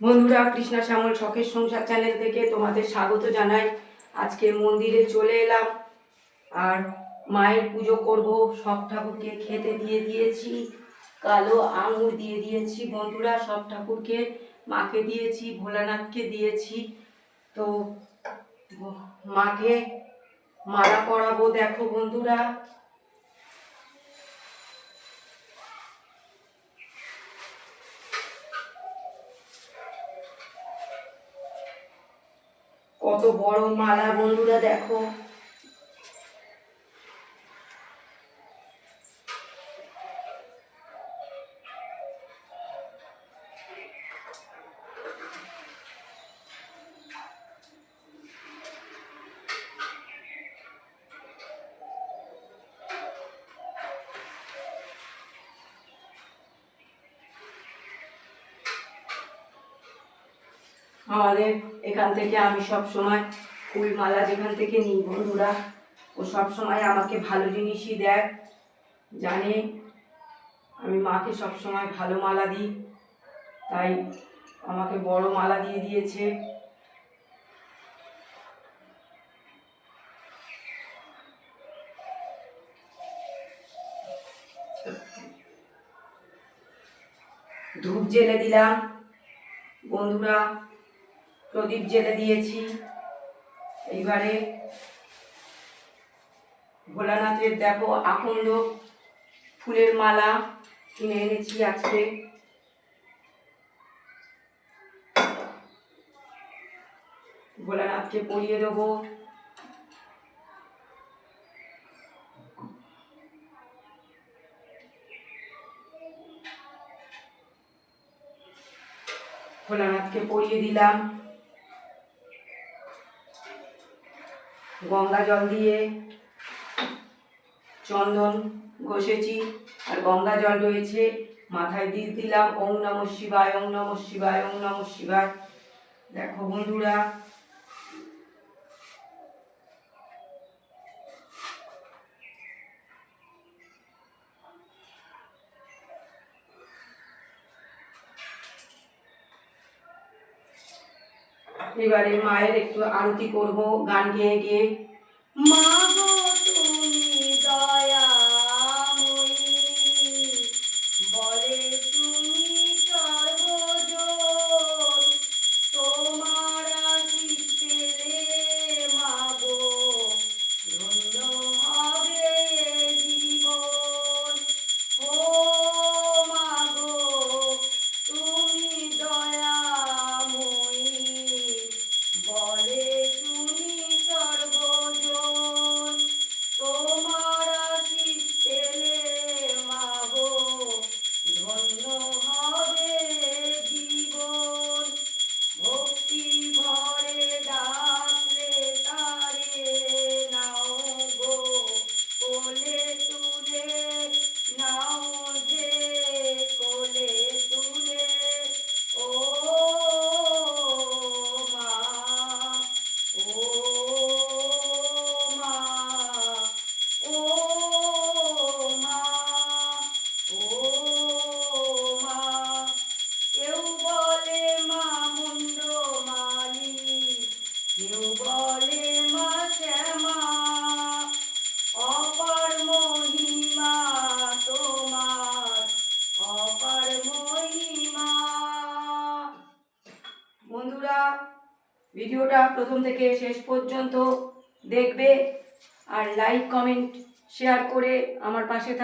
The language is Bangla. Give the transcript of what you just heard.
বন্ধুরা, কৃষ্ণা শ্যামল শখের সংসার চ্যানেল থেকে তোমাদের স্বাগত জানাই। আজকে মন্দিরে চলে এলাম আর মায়ের পুজো করব। সব ঠাকুরকে খেতে দিয়ে দিয়েছি, কালো আঙুর দিয়ে দিয়েছি বন্ধুরা, সব ঠাকুরকে, মাকে দিয়েছি, ভোলানাথকে দিয়েছি। তো মাকে মালা পরাবো। দেখো বন্ধুরা, কত বড় মালা বন্ধুরা, দেখো। আমাদের এখান থেকে আমি সব সময় ফুল মালা যেখান থেকে নিই বন্ধুরা, ও সব সময় আমাকে ভালো জিনিসই দেয়, জানে আমি মাকে সব সময় ভালো মালা দিই, তাই আমাকে বড় মালা দিয়ে দিয়েছে। ধূপ জেলে দিলাম বন্ধুরা, প্রদীপ জেলে দিয়েছি। এইবারে ভোলানাথের দেখো আকন্দ ফুলের মালা কিনে এনেছি আজকে। ভোলানাথকে পরিয়ে দেবো। ভোলানাথকে পরিয়ে দিলাম। গঙ্গা জল দিয়ে চন্দন ঘষেছি আর গঙ্গা জল রয়েছে, মাথায় দিয়ে দিলাম ওং নমঃ শিবায়, ওং নমঃ শিবায়, ওং নমঃ শিবায়। দেখো বন্ধুরা, এবারে মায়ের একটু আরতি করব গান গেয়ে গিয়ে। মা গো তুমি দয়াময়ী, বলে তুমি সর্বজন, তোমার আশীষ পেলে মা গো ধন্য হবে জীবন। ও মা গো তুমি দয়াময়ী, বলে তুমি সর্বজন, তোমার আশীষ পেলে মা গো ধন্য হবে জীবন। ভক্তি ভরে ডাকলে তারে নাও গো কোলে তুলে, নাও যে কোলে তুলে। ও মা, ও মা, ও মা, ও মা। কেউ বলে মা মুন্ডমালি, কেউ বলে মা শ্যামা, অপার মহিমা তোমার, অপার মহিমা। বন্ধুরা, ভিডিওটা প্রথম থেকে শেষ পর্যন্ত দেখবে আর লাইক কমেন্ট শেয়ার করে আমার পাশে থাকবে।